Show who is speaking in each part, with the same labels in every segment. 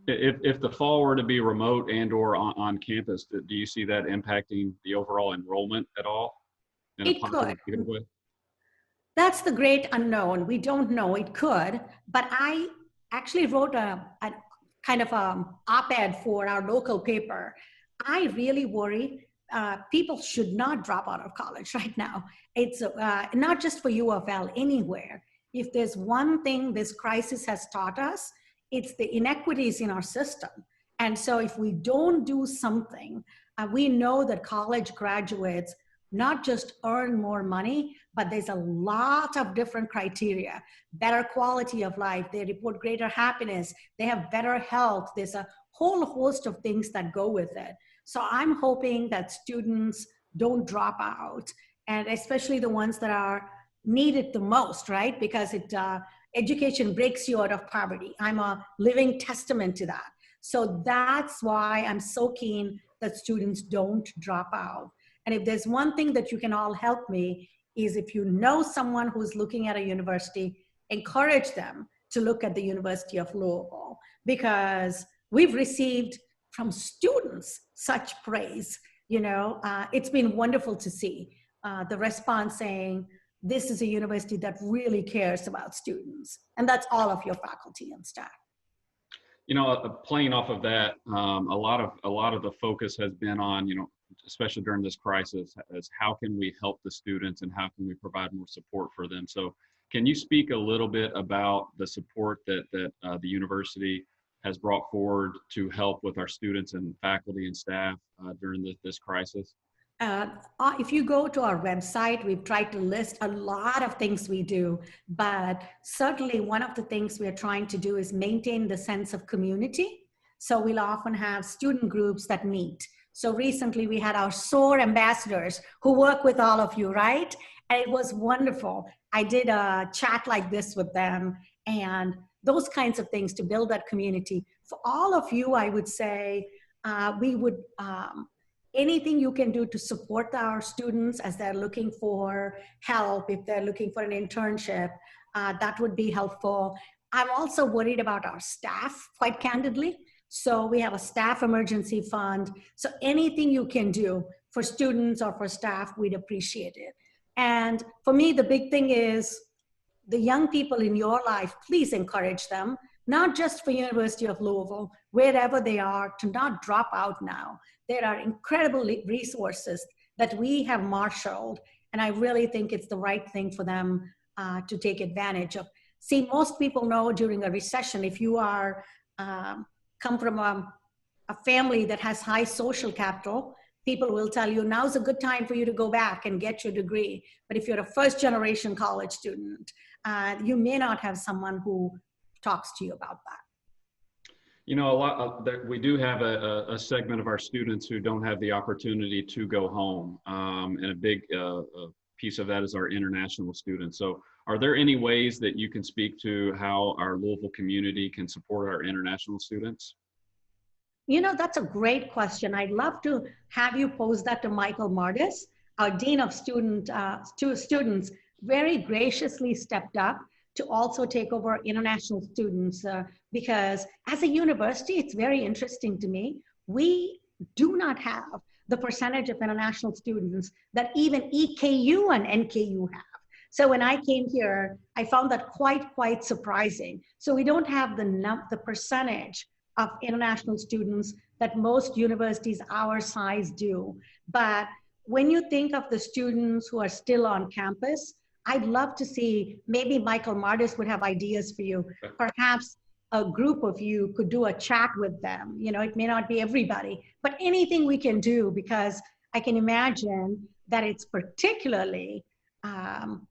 Speaker 1: If the fall were to be remote and or on campus, do you see that impacting the overall enrollment at all in a
Speaker 2: It
Speaker 1: positive
Speaker 2: could.
Speaker 1: way?
Speaker 2: That's the great unknown. We don't know. It could, but I actually wrote a kind of op-ed for our local paper. I really worry people should not drop out of college right now. It's not just for U of L, anywhere. If there's one thing this crisis has taught us, it's the inequities in our system. And so if we don't do something, we know that college graduates not just earn more money, but there's a lot of different criteria. Better quality of life, they report greater happiness, they have better health. There's a whole host of things that go with it. So I'm hoping that students don't drop out, and especially the ones that are needed the most, right? Because education breaks you out of poverty. I'm a living testament to that. So that's why I'm so keen that students don't drop out. And if there's one thing that you can all help me is if you know someone who's looking at a university, encourage them to look at the University of Louisville, because we've received from students such praise. It's been wonderful to see the response saying, this is a university that really cares about students. And that's all of your faculty and staff.
Speaker 1: Playing off of that, a lot of the focus has been on, especially during this crisis, as how can we help the students and how can we provide more support for them. So can you speak a little bit about the support that the university has brought forward to help with our students and faculty and staff during this crisis?
Speaker 2: If you go to our website, we've tried to list a lot of things we do, but certainly one of the things we're trying to do is maintain the sense of community. So we'll often have student groups that meet. So recently we had our SOAR ambassadors who work with all of you, right? And it was wonderful. I did a chat like this with them and those kinds of things to build that community. For all of you, I would say we would, anything you can do to support our students as they're looking for help, if they're looking for an internship, that would be helpful. I'm also worried about our staff, quite candidly. So we have a staff emergency fund. So anything you can do for students or for staff, we'd appreciate it. And for me, the big thing is the young people in your life, please encourage them, not just for University of Louisville, wherever they are, to not drop out now. There are incredible resources that we have marshaled, and I really think it's the right thing for them to take advantage of. See, most people know during a recession, if you are come from a family that has high social capital, people will tell you now's a good time for you to go back and get your degree. But if you're a first generation college student, you may not have someone who talks to you about that.
Speaker 1: We do have a segment of our students who don't have the opportunity to go home. And a big piece of that is our international students. So are there any ways that you can speak to how our Louisville community can support our international students?
Speaker 2: That's a great question. I'd love to have you pose that to Michael Martis. Our Dean of Students very graciously stepped up to also take over international students because as a university, it's very interesting to me. We do not have the percentage of international students that even EKU and NKU have. So when I came here, I found that quite surprising. So we don't have the percentage of international students that most universities our size do. But when you think of the students who are still on campus, I'd love to see, maybe Michael Martis would have ideas for you. Perhaps a group of you could do a chat with them. It may not be everybody, but anything we can do, because I can imagine that it's particularly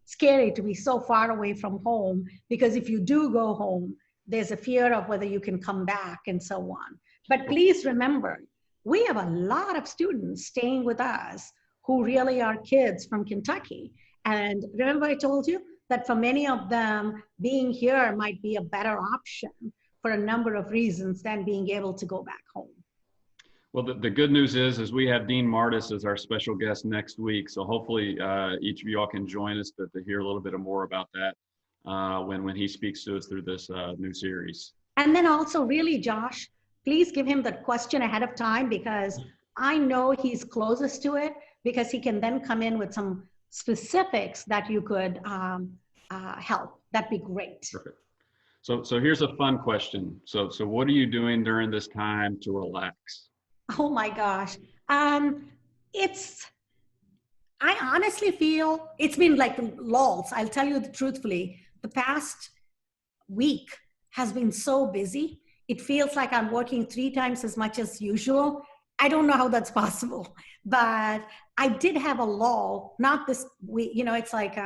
Speaker 2: scary to be so far away from home, because if you do go home, there's a fear of whether you can come back and so on. But please remember, we have a lot of students staying with us who really are kids from Kentucky. And remember I told you that for many of them, being here might be a better option for a number of reasons than being able to go back home.
Speaker 1: Well, the good news is we have Dean Martis as our special guest next week. So hopefully each of you all can join us to hear a little bit more about that when he speaks to us through this new series.
Speaker 2: And then also really, Josh, please give him the question ahead of time, because I know he's closest to it, because he can then come in with some specifics that you could help. That'd be great.
Speaker 1: Perfect. So here's a fun question. So what are you doing during this time to relax?
Speaker 2: Oh my gosh. It's, I honestly feel it's been like lulls. I'll tell you truthfully, the past week has been so busy. It feels like I'm working 3 times as much as usual. I don't know how that's possible, but I did have a lull, not this week. You know, it's like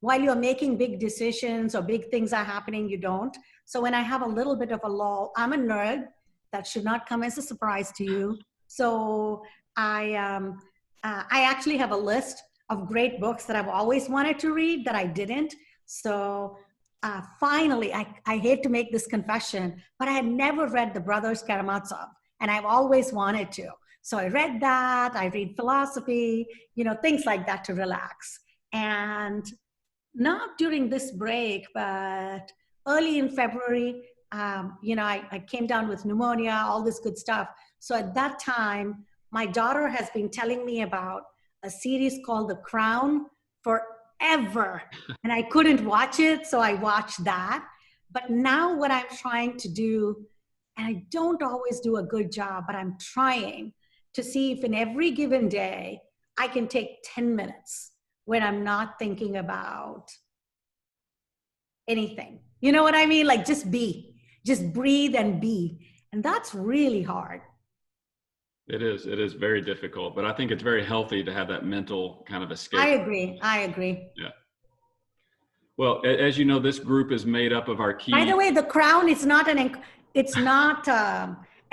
Speaker 2: while you're making big decisions or big things are happening, you don't. So when I have a little bit of a lull, I'm a nerd. That should not come as a surprise to you. So I actually have a list of great books that I've always wanted to read that I didn't. So finally, I hate to make this confession, but I had never read The Brothers Karamazov, and I've always wanted to. So I read that, I read philosophy, you know, things like that to relax. And not during this break, but early in February, you know, I came down with pneumonia, all this good stuff. So at that time, my daughter has been telling me about a series called The Crown forever, and I couldn't watch it, so I watched that. But now what I'm trying to do, and I don't always do a good job, but I'm trying to see if in every given day, I can take 10 minutes when I'm not thinking about anything. You know what I mean? Like just be, just breathe and be. And that's really hard.
Speaker 1: It is very difficult, but I think it's very healthy to have that mental kind of escape.
Speaker 2: I agree.
Speaker 1: Yeah. Well, as you know, this group is made up of our key.
Speaker 2: By the way, The Crown is not it's not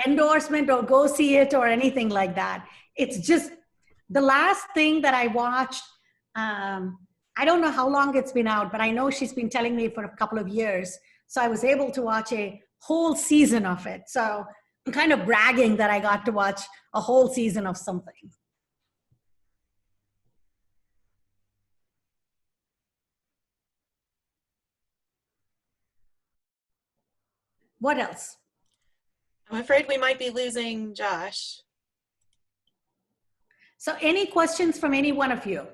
Speaker 2: endorsement or go see it or anything like that. It's just the last thing that I watched. I don't know how long it's been out, but I know she's been telling me for a couple of years. So I was able to watch a whole season of it. So I'm kind of bragging that I got to watch a whole season of something. What else?
Speaker 3: I'm afraid we might be losing Josh.
Speaker 2: So any questions from any one of you?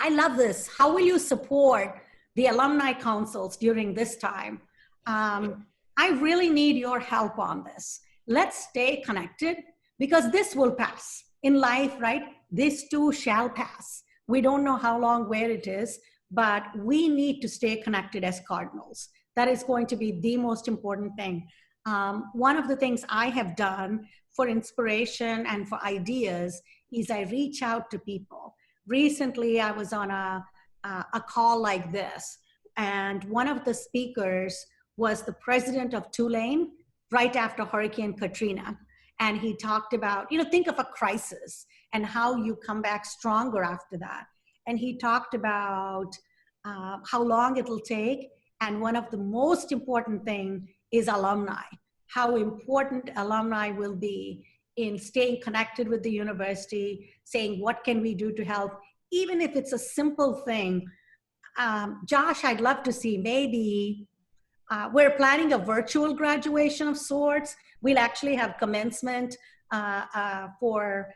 Speaker 2: I love this. How will you support the alumni councils during this time? I really need your help on this. Let's stay connected, because this will pass in life, right? This too shall pass. We don't know how long, where it is, but we need to stay connected as Cardinals. That is going to be the most important thing. One of the things I have done for inspiration and for ideas is I reach out to people. Recently, I was on a call like this, and one of the speakers was the president of Tulane right after Hurricane Katrina. And he talked about, you know, think of a crisis and how you come back stronger after that. And he talked about how long it'll take. And one of the most important thing is alumni, how important alumni will be in staying connected with the university, saying, what can we do to help? Even if it's a simple thing. Josh, I'd love to see maybe, we're planning a virtual graduation of sorts. We'll actually have commencement for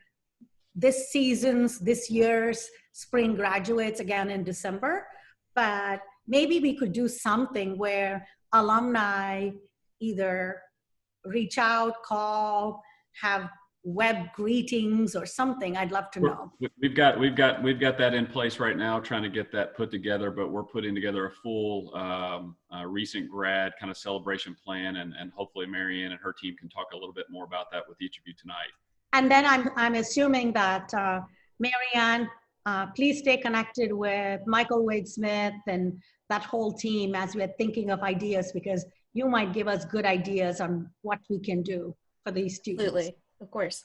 Speaker 2: this year's spring graduates again in December. But maybe we could do something where alumni either reach out, call, have web greetings or something. I'd love to know.
Speaker 1: We've got that in place right now, trying to get that put together, but we're putting together a full recent grad kind of celebration plan, and hopefully Marianne and her team can talk a little bit more about that with each of you tonight.
Speaker 2: And then I'm assuming that Marianne, please stay connected with Michael Wade Smith and that whole team as we're thinking of ideas, because you might give us good ideas on what we can do for these students.
Speaker 3: Absolutely, of course.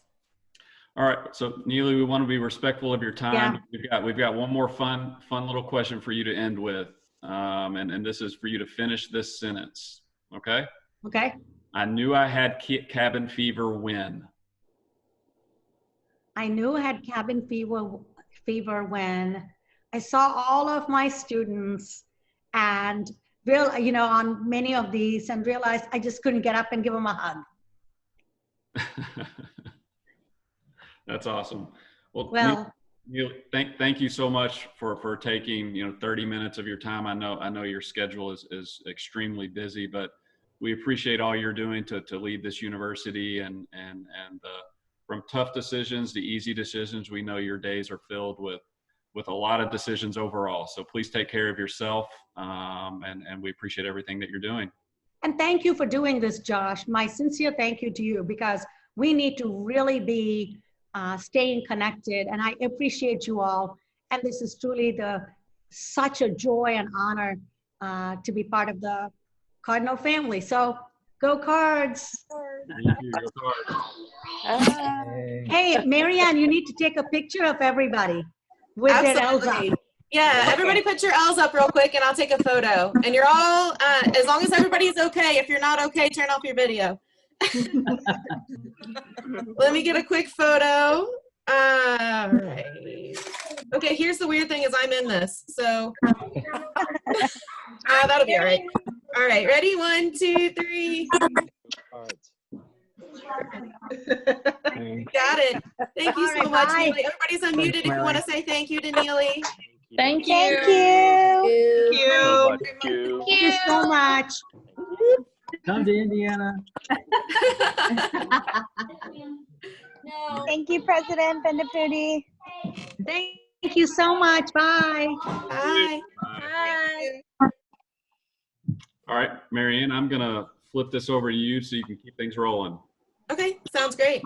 Speaker 1: All right, so Neeli, we want to be respectful of your time.
Speaker 2: Yeah.
Speaker 1: We've got one more fun little question for you to end with, and this is for you to finish this sentence. Okay.
Speaker 2: Okay.
Speaker 1: I knew I had cabin fever when.
Speaker 2: I knew I had cabin fever when I saw all of my students and on many of these and realized I just couldn't get up and give them a hug.
Speaker 1: That's awesome.
Speaker 2: Well,
Speaker 1: Neil, thank you so much for taking 30 minutes of your time. I know your schedule is extremely busy, but we appreciate all you're doing to lead this university and from tough decisions to easy decisions. We know your days are filled with a lot of decisions overall. So please take care of yourself, and we appreciate everything that you're doing.
Speaker 2: and thank you for doing this, Josh. My sincere thank you to you, because we need to really be staying connected, and I appreciate you all. And this is truly such a joy and honor to be part of the Cardinal family. So go Cards.
Speaker 1: Thank you. Go Cards.
Speaker 2: Hey, Marianne, you need to take a picture of everybody with their L's up.
Speaker 3: Absolutely. Yeah,
Speaker 2: Okay.
Speaker 3: everybody put your L's up real quick and I'll take a photo. And you're all, as long as everybody's okay. If you're not okay, turn off your video. Let me get a quick photo. All right. Okay, here's the weird thing is I'm in this. So that'll be all right. All right, ready? 1, 2, 3. Got it. Thank you so much,
Speaker 2: bye.
Speaker 3: Neeli. Everybody's unmuted if you want to say thank you to Neeli.
Speaker 4: Thank you.
Speaker 5: Thank you.
Speaker 2: Thank you so much.
Speaker 6: Come to Indiana.
Speaker 5: Thank you, President Bendapudi.
Speaker 2: Thank you so much. Bye.
Speaker 3: Bye.
Speaker 5: Bye.
Speaker 1: All right, Marianne, I'm gonna flip this over to you so you can keep things rolling.
Speaker 3: Okay, sounds great.